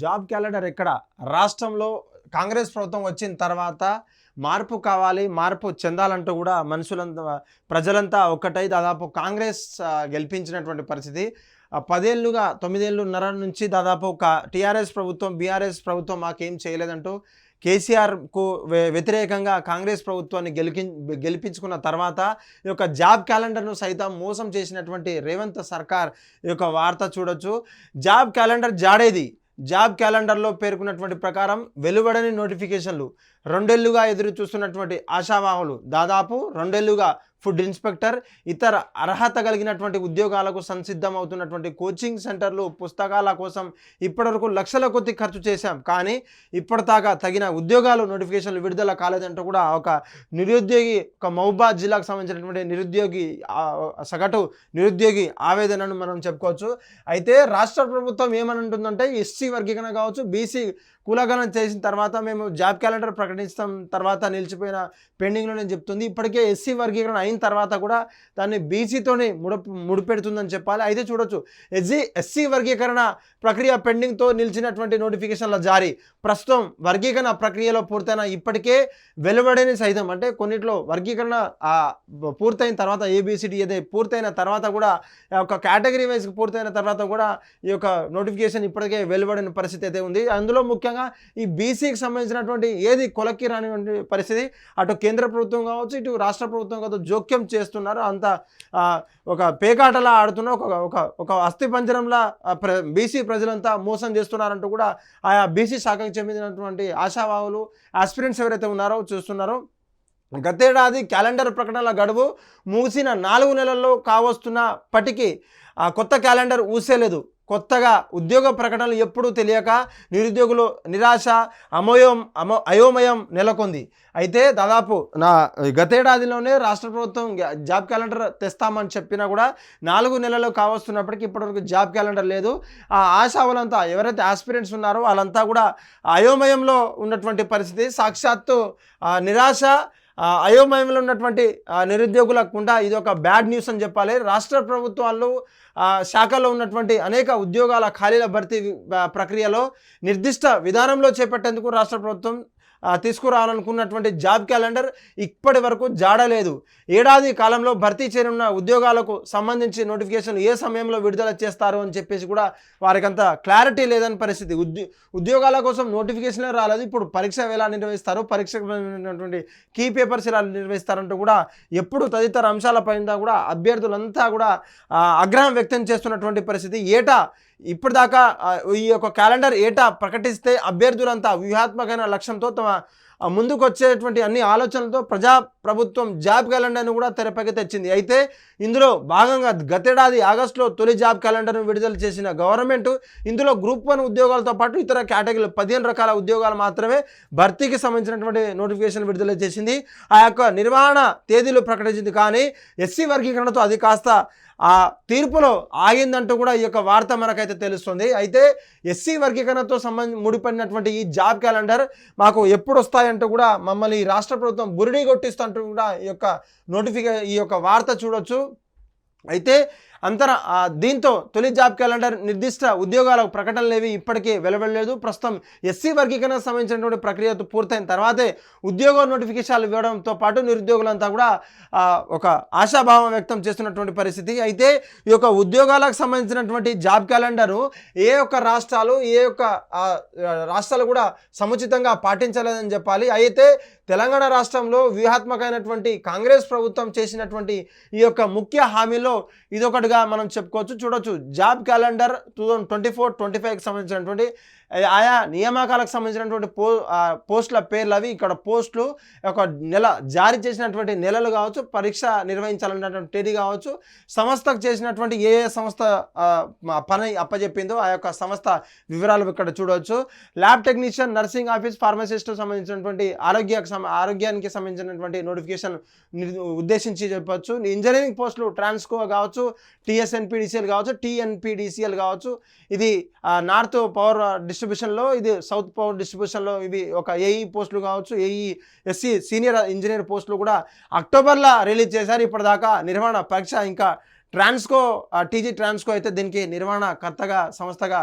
Job calendar ఎక్కడ రాష్ట్రంలో కాంగ్రెస్ ప్రభుత్వం వచ్చిన తర్వాత మార్పు కావాలి, మార్పు చెందాలంటూ కూడా మనుషులంతా ప్రజలంతా ఒక్కటై దాదాపు కాంగ్రెస్ గెలిపించినటువంటి పరిస్థితి. 10 ఏళ్ళుగా 9 ఏళ్ళున్నర నుంచి దాదాపు టీఆర్ఎస్ ప్రభుత్వం బీఆర్ఎస్ ప్రభుత్వం మాకేం చేయలేదంటూ కేసీఆర్కు వ్యతిరేకంగా కాంగ్రెస్ ప్రభుత్వాన్ని గెలిపించుకున్న తర్వాత ఈ యొక్క జాబ్ క్యాలెండర్ను సైతం మోసం చేసినటువంటి రేవంత్ సర్కార్ ఈ యొక్క వార్త చూడొచ్చు. Job calendar జాడేది. జాబ్ క్యాలెండర్లో పేర్కొన్నటువంటి ప్రకారం వెలువడని నోటిఫికేషన్లు, 2 ఏళ్లుగా ఎదురు చూస్తున్నటువంటి ఆశావాహులు, దాదాపు 2 ఏళ్లుగా ఫుడ్ ఇన్స్పెక్టర్, ఇతర అర్హత కలిగినటువంటి ఉద్యోగాలకు సంసిద్ధమవుతున్నటువంటి కోచింగ్ సెంటర్లు, పుస్తకాల కోసం ఇప్పటివరకు లక్షల కొద్ది ఖర్చు చేశాం, కానీ ఇప్పటిదాకా తగిన ఉద్యోగాలు నోటిఫికేషన్లు విడుదల కాలేదంటూ కూడా ఒక నిరుద్యోగి, ఒక మహబూబాద్ జిల్లాకు సంబంధించినటువంటి నిరుద్యోగి సగటు నిరుద్యోగి ఆవేదనను మనం చెప్పుకోవచ్చు. అయితే రాష్ట్ర ప్రభుత్వం ఏమనంటుందంటే ఎస్సీ వర్గీకరణ కావచ్చు, బీసీ కులగణన చేసిన తర్వాత మేము జాబ్ క్యాలెండర్ ప్రకటిస్తాం తర్వాత నిలిచిపోయిన పెండింగ్లోనే చెప్తుంది. ఇప్పటికే ఎస్సీ వర్గీకరణ అయిన తర్వాత కూడా దాన్ని బీసీతోనే ముడిపెడుతుందని చెప్పాలి. అయితే చూడొచ్చు, ఎస్సీ వర్గీకరణ ప్రక్రియ పెండింగ్తో నిలిచినటువంటి నోటిఫికేషన్ల జారీ ప్రస్తుతం వర్గీకరణ ప్రక్రియలో పూర్తయిన ఇప్పటికే వెలువడని సైతం, అంటే కొన్నిట్లో వర్గీకరణ పూర్తయిన తర్వాత ఏబిసిడి ఏదే పూర్తయిన తర్వాత కూడా ఒక కేటగిరీ వైజ్ పూర్తయిన తర్వాత కూడా ఈ యొక్క నోటిఫికేషన్ ఇప్పటికే వెలువడిన పరిస్థితి అయితే ఉంది. అందులో ముఖ్యంగా ఈ బీసీకి సంబంధించినటువంటి ఏది కొలక్కి రానిటువంటి పరిస్థితి, అటు కేంద్ర ప్రభుత్వం కావచ్చు ఇటు రాష్ట్ర ప్రభుత్వం కావచ్చు జోక్యం చేస్తున్నారు. అంత ఒక పేకాటలా ఆడుతున్న ఒక అస్థిపంజరంలా బీసీ ప్రజలంతా మోసం చేస్తున్నారంటూ కూడా ఆయా బీసీ శాఖకు చెందినటువంటి ఆశావాహులు ఆస్పిరెంట్స్ ఎవరైతే ఉన్నారో చూస్తున్నారో. గతేడాది క్యాలెండర్ ప్రకటనల గడువు ముగిసిన 4 నెలల్లో కావస్తున్నప్పటికీ కొత్త క్యాలెండర్ ఊసేలేదు. కొత్తగా ఉద్యోగ ప్రకటనలు ఎప్పుడూ తెలియక నిరుద్యోగులు నిరాశ అయోమయం నెలకొంది. అయితే దాదాపు గతేడాదిలోనే రాష్ట్ర ప్రభుత్వం జాబ్ క్యాలెండర్ తెస్తామని చెప్పినా కూడా 4 నెలలు కావస్తున్నప్పటికీ ఇప్పటివరకు జాబ్ క్యాలెండర్ లేదు. ఆ ఆశావులంతా ఎవరైతే ఆస్పిరెంట్స్ ఉన్నారో వాళ్ళంతా కూడా అయోమయంలో ఉన్నటువంటి పరిస్థితి. సాక్షాత్తు నిరాశ అయోమయంలో ఉన్నటువంటి నిరుద్యోగులకు కూడా ఇది ఒక బ్యాడ్ న్యూస్ అని చెప్పాలి. రాష్ట్ర ప్రభుత్వాలు శాఖలో ఉన్నటువంటి అనేక ఉద్యోగాల ఖాళీల భర్తీ ప్రక్రియలో నిర్దిష్ట విధానంలో చేపట్టేందుకు రాష్ట్ర ప్రభుత్వం తీసుకురావాలనుకున్నటువంటి జాబ్ క్యాలెండర్ ఇప్పటి వరకు జాడలేదు. ఏడాది కాలంలో భర్తీ చేయనున్న ఉద్యోగాలకు సంబంధించి నోటిఫికేషన్ ఏ సమయంలో విడుదల చేస్తారు అని చెప్పేసి కూడా వారికంత క్లారిటీ లేదని పరిస్థితి. ఉద్యోగాల కోసం నోటిఫికేషన్లే రాలేదు, ఇప్పుడు పరీక్ష ఎలా నిర్వహిస్తారు, పరీక్షకు కీ పేపర్స్ ఎలా నిర్వహిస్తారంటూ కూడా ఎప్పుడు తదితర అంశాలపైన కూడా అభ్యర్థులంతా కూడా ఆగ్రహం వ్యక్తం చేస్తున్నటువంటి పరిస్థితి. ఏటా ఇప్పటిదాకా ఈ యొక్క క్యాలెండర్ ఏటా ప్రకటిస్తే అభ్యర్థులంతా వ్యూహాత్మకమైన లక్ష్యంతో తమ ముందుకు వచ్చేటువంటి అన్ని ఆలోచనలతో ప్రభుత్వం జాబ్ క్యాలెండర్ను కూడా తెరపైకి తెచ్చింది. అయితే ఇందులో భాగంగా గతేడాది ఆగస్టులో తొలి జాబ్ క్యాలెండర్ను విడుదల చేసిన గవర్నమెంట్ ఇందులో గ్రూప్ 1 ఉద్యోగాలతో పాటు ఇతర కేటగిరీలు 15 రకాల ఉద్యోగాలు మాత్రమే భర్తీకి సంబంధించినటువంటి నోటిఫికేషన్ విడుదల చేసింది. ఆ యొక్క నిర్వహణ తేదీలు ప్రకటించింది, కానీ ఎస్సీ వర్గీకరణతో అది కాస్త ఆ తీర్పులో ఆగిందంటూ కూడా ఈ యొక్క వార్త మనకైతే తెలుస్తుంది. అయితే ఎస్సీ వర్గీకరణతో ముడిపడినటువంటి ఈ జాబ్ క్యాలెండర్ మాకు ఎప్పుడు వస్తాయంటూ కూడా మమ్మల్ని రాష్ట్ర ప్రభుత్వం బురిడి కొట్టిస్తుంటూ కూడా ఈ యొక్క వార్త చూడొచ్చు. అయితే దీంతో తొలి జాబ్ క్యాలెండర్ నిర్దిష్ట ఉద్యోగాల ప్రకటనలేవి ఇప్పటికే వెలువడలేదు. ప్రస్తుతం ఎస్సీ వర్గీకరణకు సంబంధించినటువంటి ప్రక్రియ పూర్తయిన తర్వాతే ఉద్యోగ నోటిఫికేషన్లు ఇవ్వడంతో పాటు నిరుద్యోగులంతా కూడా ఒక ఆశాభావం వ్యక్తం చేస్తున్నటువంటి పరిస్థితి. అయితే ఈ యొక్క ఉద్యోగాలకు సంబంధించినటువంటి జాబ్ క్యాలెండరు ఏ రాష్ట్రాలు కూడా సముచితంగా పాటించలేదని చెప్పాలి. అయితే తెలంగాణ రాష్ట్రంలో వ్యూహాత్మకమైనటువంటి కాంగ్రెస్ ప్రభుత్వం చేసినటువంటి ఈ యొక్క ముఖ్య హామీలో ఇదొకటిగా మనం చెప్పుకోవచ్చు. చూడొచ్చు, జాబ్ క్యాలెండర్ 2024-25కి సంబంధించినటువంటి ఆయా నియామకాలకు సంబంధించినటువంటి పోస్టుల పేర్లు అవి. ఇక్కడ పోస్టులు ఒక నెల జారీ చేసినటువంటి నెలలు కావచ్చు, పరీక్ష నిర్వహించాలన్నటువంటి తేదీ కావచ్చు, సంస్థకు చేసినటువంటి ఏ సంస్థ పని అప్పచెప్పిందో ఆ యొక్క సంస్థ వివరాలు ఇక్కడ చూడవచ్చు. Lab technician, nursing office, pharmacist సంబంధించినటువంటి ఆరోగ్యానికి సంబంధించినటువంటి నోటిఫికేషన్ ఉద్దేశించి చెప్పవచ్చు. ఇంజనీరింగ్ పోస్టులు ట్రాన్స్కో కావచ్చు, టీఎస్ఎన్పిడిసిఎల్ కావచ్చు, టీఎన్పిడిసిఎల్ కావచ్చు, ఇది నార్త్ పవర్ డిస్ట్రిబ్యూషన్లో, ఇది సౌత్ పవర్ డిస్ట్రిబ్యూషన్లో ఇవి ఒక ఏఈ పోస్టులు కావచ్చు, ఎస్సీ సీనియర్ ఇంజనీర్ పోస్టులు కూడా అక్టోబర్లో రిలీజ్ చేశారు. ఇప్పటిదాకా నిర్వహణ పరీక్ష ఇంకా ట్రాన్స్కో టీజీ ట్రాన్స్కో అయితే దీనికి నిర్వహణకర్తగా సంస్థగా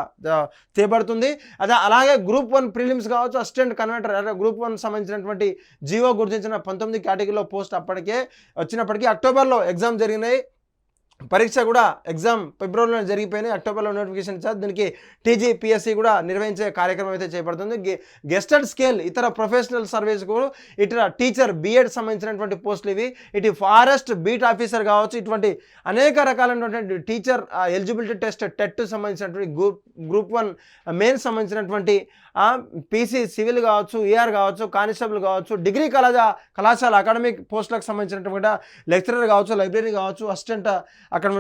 చేపడుతుంది. అదే అలాగే గ్రూప్ 1 ప్రిలిమ్స్ కావచ్చు, అసిస్టెంట్ కన్వర్టర్ అంటే గ్రూప్ 1 సంబంధించినటువంటి జీవో గుర్తించిన 19 కేటగిరీలో పోస్ట్ అప్పటికే వచ్చినప్పటికీ అక్టోబర్లో ఎగ్జామ్ జరిగినాయి. పరీక్ష కూడా ఎగ్జామ్ ఫిబ్రవరిలో జరిగిపోయినాయి, అక్టోబర్లో నోటిఫికేషన్ ఇచ్చారు. దీనికి టీజీపీఎస్సీ కూడా నిర్వహించే కార్యక్రమం అయితే చేపడుతుంది. గెస్టెడ్ స్కేల్ ఇతర ప్రొఫెషనల్ సర్వీస్ కూడా ఇటు టీచర్ బీఎడ్ సంబంధించినటువంటి పోస్టులు ఇవి. ఇటు ఫారెస్ట్ బీట్ ఆఫీసర్ కావచ్చు, ఇటువంటి అనేక రకాలైనటువంటి టీచర్ ఎలిజిబిలిటీ టెస్ట్ టెట్ సంబంధించినటువంటి గ్రూప్ 1 మెయిన్ సంబంధించినటువంటి పీసీ సివిల్ కావచ్చు, ఏఆర్ కావచ్చు, కానిస్టేబుల్ కావచ్చు, డిగ్రీ కళాశాల అకాడమిక్ పోస్టులకు సంబంధించినటువంటి లెక్చరర్ కావచ్చు, లైబ్రరీ కావచ్చు, అసిస్టెంట్ అక్కడ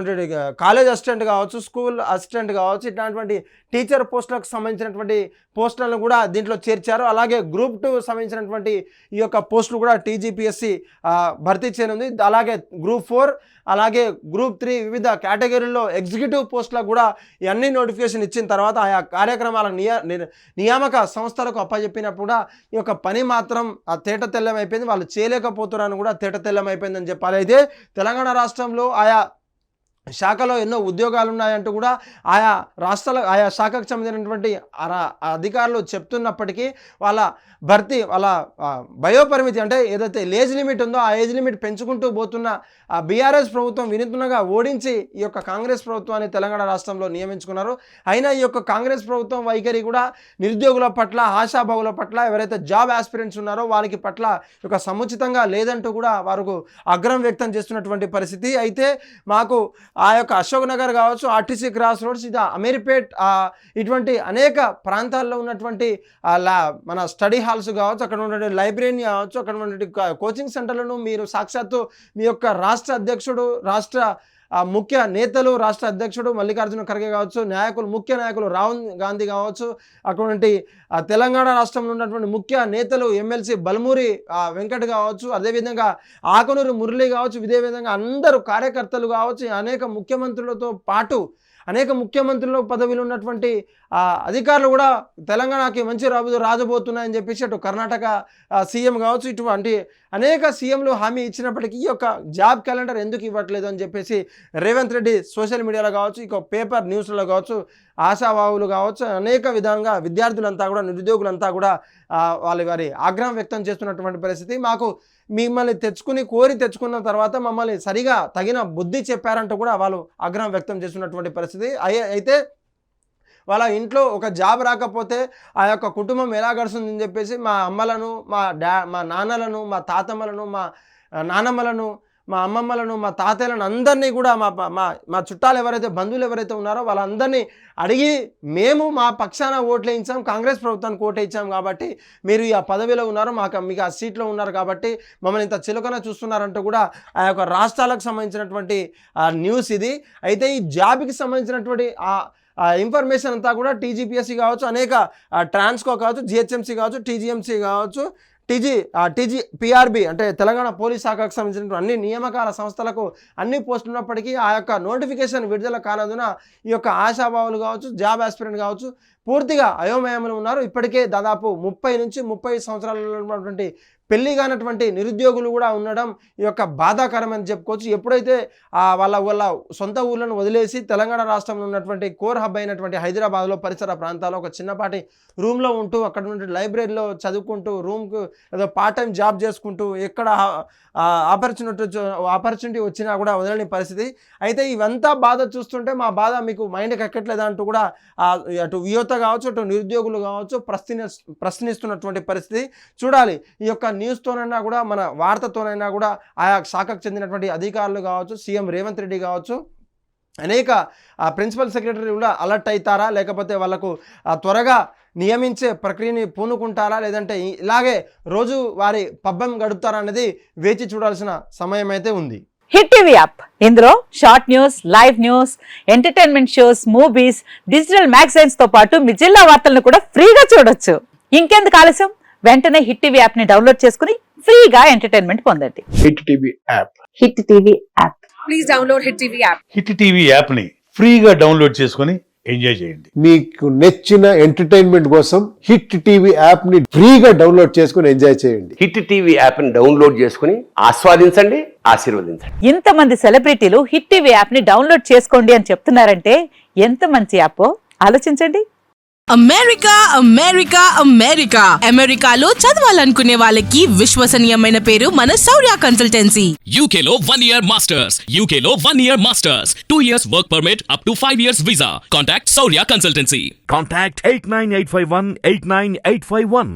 కాలేజ్ అసిస్టెంట్ కావచ్చు, స్కూల్ అసిస్టెంట్ కావచ్చు, ఇట్లాంటి టీచర్ పోస్టులకు సంబంధించినటువంటి పోస్టులను కూడా దీంట్లో చేర్చారు. అలాగే గ్రూప్ 2 సంబంధించినటువంటి ఈ యొక్క పోస్టులు కూడా టీజీపీఎస్సీ భర్తీ చేయనుంది. అలాగే గ్రూప్ 4 అలాగే గ్రూప్ 3 వివిధ కేటగిరీల్లో ఎగ్జిక్యూటివ్ పోస్టులకు కూడా ఇవన్నీ నోటిఫికేషన్ ఇచ్చిన తర్వాత ఆయా కార్యక్రమాల నియామక సంస్థలకు అప్పచెప్పినప్పుడు కూడా ఈ యొక్క పని మాత్రం తేట తెల్లం అయిపోయింది. వాళ్ళు చేయలేకపోతున్నారని కూడా తేట తెల్లం అయిపోయిందని చెప్పాలి. అయితే తెలంగాణ రాష్ట్రంలో ఆయా శాఖలో ఎన్నో ఉద్యోగాలు ఉన్నాయంటూ కూడా ఆయా రాష్ట్రాల ఆయా శాఖకు సంబంధించినటువంటి అధికారులు చెప్తున్నప్పటికీ వాళ్ళ భర్తీ వాళ్ళ వయోపరిమితి అంటే ఏదైతే ఏజ్ లిమిట్ ఉందో ఆ ఏజ్ లిమిట్ పెంచుకుంటూ పోతున్న బీఆర్ఎస్ ప్రభుత్వం వినూత్నంగా ఓడించి ఈ యొక్క కాంగ్రెస్ ప్రభుత్వాన్ని తెలంగాణ రాష్ట్రంలో నియమించుకున్నారు. అయినా ఈ యొక్క కాంగ్రెస్ ప్రభుత్వం వైఖరి కూడా నిరుద్యోగుల పట్ల, ఆశాభావుల పట్ల, ఎవరైతే జాబ్ ఆస్పిరెంట్స్ ఉన్నారో వారికి పట్ల ఒక సముచితంగా లేదంటూ కూడా వారికి ఆగ్రహం వ్యక్తం చేస్తున్నటువంటి పరిస్థితి. అయితే మాకు ఆ యొక్క అశోక్ నగర్ కావచ్చు, ఆర్టీసీ క్రాస్ రోడ్స్, ఇది అమీర్పేట్, ఇటువంటి అనేక ప్రాంతాల్లో ఉన్నటువంటి మన స్టడీ హాల్స్ కావచ్చు, అక్కడ ఉన్నటువంటి లైబ్రరీ కావచ్చు, అక్కడ ఉన్నటువంటి కోచింగ్ సెంటర్లను మీరు సాక్షాత్తు మీ యొక్క రాష్ట్ర అధ్యక్షుడు, రాష్ట్ర ముఖ్య నేతలు, రాష్ట్ర అధ్యక్షుడు మల్లికార్జున ఖర్గే కావచ్చు, ముఖ్య నాయకులు రాహుల్ గాంధీ కావచ్చు, అటువంటి తెలంగాణ రాష్ట్రంలో ఉన్నటువంటి ముఖ్య నేతలు ఎమ్మెల్సీ బల్మూరి వెంకట్ కావచ్చు, అదేవిధంగా ఆకునూరు మురళి కావచ్చు, ఇదే విధంగా అందరూ కార్యకర్తలు కావచ్చు, అనేక ముఖ్యమంత్రులతో పాటు అనేక ముఖ్యమంత్రులు పదవిలో ఉన్నటువంటి అధికారులు కూడా తెలంగాణకి మంచి రాజబోతున్నాయని చెప్పేసి అటు కర్ణాటక సీఎం కావచ్చు, ఇటువంటి అనేక సీఎంలు హామీ ఇచ్చినప్పటికీ ఈ యొక్క జాబ్ క్యాలెండర్ ఎందుకు ఇవ్వట్లేదు అని చెప్పేసి రేవంత్ రెడ్డి సోషల్ మీడియాలో కావచ్చు, ఇక పేపర్ న్యూస్లో కావచ్చు, ఆశావాహులు కావచ్చు, అనేక విధంగా విద్యార్థులంతా కూడా, నిరుద్యోగులంతా కూడా వారి ఆగ్రహం వ్యక్తం చేస్తున్నటువంటి పరిస్థితి. మాకు మిమ్మల్ని కోరి తెచ్చుకున్న తర్వాత మమ్మల్ని సరిగా తగిన బుద్ధి చెప్పారంటూ కూడా వాళ్ళు ఆగ్రహం వ్యక్తం చేస్తున్నటువంటి పరిస్థితి. అయితే వాళ్ళ ఇంట్లో ఒక జాబ్ రాకపోతే ఆ యొక్క కుటుంబం ఎలా గడుస్తుందని చెప్పేసి మా అమ్మలను, మా నాన్నలను, మా తాతమ్మలను, మా నానమ్మలను, మా అమ్మమ్మలను, మా తాతయ్యలను అందరినీ కూడా మా చుట్టాలు ఎవరైతే బంధువులు ఎవరైతే ఉన్నారో వాళ్ళందరినీ అడిగి మేము మా పక్షాన ఓట్లు వేయించాం, కాంగ్రెస్ ప్రభుత్వానికి ఓటు ఇచ్చాం కాబట్టి మీరు ఈ పదవిలో ఉన్నారు, మీకు ఆ సీట్లో ఉన్నారు కాబట్టి మమ్మల్ని ఇంత చిలుకన చూస్తున్నారంటూ కూడా ఆ యొక్క రాష్ట్రాలకు సంబంధించినటువంటి న్యూస్ ఇది. అయితే ఈ జాబ్కి సంబంధించినటువంటి ఇన్ఫర్మేషన్ అంతా కూడా టీజీపీఎస్సీ కావచ్చు, అనేక ట్రాన్స్కో కావచ్చు, జిహెచ్ఎంసీ కావచ్చు, టీజీఎంసీ కావచ్చు, పిఆర్బి అంటే తెలంగాణ పోలీస్ శాఖకు సంబంధించిన అన్ని నియామకాల సంస్థలకు అన్ని పోస్టులు ఉన్నప్పటికీ ఆ యొక్క నోటిఫికేషన్ విడుదల కానందున ఈ యొక్క ఆశాభావులు కావచ్చు, జాబ్ ఆస్పిరెంట్ కావచ్చు పూర్తిగా అయోమయంలో ఉన్నారు. ఇప్పటికే దాదాపు 30 నుంచి 30 సంవత్సరాలలో ఉన్నటువంటి పెళ్లి కానటువంటి నిరుద్యోగులు కూడా ఉండడం ఈ యొక్క బాధాకరమని చెప్పుకోవచ్చు. ఎప్పుడైతే వాళ్ళ సొంత ఊళ్ళను వదిలేసి తెలంగాణ రాష్ట్రంలో ఉన్నటువంటి కోర్ హబ్ అయినటువంటి హైదరాబాద్లో పరిసర ప్రాంతాల్లో ఒక చిన్నపాటి రూమ్లో ఉంటూ అక్కడ నుండి లైబ్రరీలో చదువుకుంటూ రూమ్కు ఏదో పార్ట్ టైం జాబ్ చేసుకుంటూ ఎక్కడ ఆపర్చునిటీ వచ్చినా కూడా వదలని పరిస్థితి. అయితే ఇవంతా బాధ చూస్తుంటే మా బాధ మీకు మైండ్కి ఎక్కట్లేదు అంటూ కూడా అటు యువత కావచ్చు, అటు నిరుద్యోగులు కావచ్చు ప్రశ్నిస్తున్నటువంటి పరిస్థితి. చూడాలి ఈ యొక్క న్యూస్తోనైనా కూడా, మన వార్తతోనైనా కూడా ఆయా శాఖకు చెందినటువంటి అధికారులు కావచ్చు, సీఎం రేవంత్ రెడ్డి కావచ్చు, అనేక ప్రిన్సిపల్ సెక్రటరీ కూడా అలర్ట్ అవుతారా, లేకపోతే వాళ్ళకు త్వరగా నియమించే ప్రక్రియని పూనుకుంటారా, లేదంటే ఇలాగే రోజు వారి పబ్బం గడుపుతారా అనేది వేచి చూడాల్సిన సమయం అయితే ఉంది. హిట్ టీవీ యాప్, ఇందులో short news, live news, entertainment shows, movies, digital magazines తో పాటు మీ జిల్లా వార్తలను కూడా ఫ్రీగా చూడొచ్చు. ఇంకెందుకు ఆలస్యం, వెంటనే హిట్ టీవీ యాప్ ని డౌన్లోడ్ చేసుకుని ఫ్రీగా ఎంటర్టైన్మెంట్ పొందండి. Hit TV app, hit TV app, please download hit TV app. Hit TV app ని ఫ్రీగా డౌన్లోడ్ చేసుకుని ఎంజాయ్ చేయండి. మీకు నచ్చిన ఎంటర్టైన్మెంట్ కోసం హిట్ టీవీ యాప్ ని ఫ్రీగా డౌన్లోడ్ చేసుకుని ఎంజాయ్ చేయండి. హిట్ టీవీ యాప్ని డౌన్లోడ్ చేసుకుని ఆస్వాదించండి, ఆశీర్వదించండి. ఇంతమంది సెలబ్రిటీలు హిట్ టీవీ యాప్ ని డౌన్లోడ్ చేసుకోండి అని చెప్తున్నారంటే ఎంత మంచి యాప్ ఆలోచించండి. అమెరికా అమెరికా అమెరికా అమెరికాలో చదవాలనుకునే వాళ్ళకి విశ్వసనీయమైన పేరు మన శౌర్య consultancy. UK Law 1 Year Masters. UK Law 1 Year Masters. 2 years work permit up to 5 years visa. Contact Saurya Consultancy. Contact 89851 89851.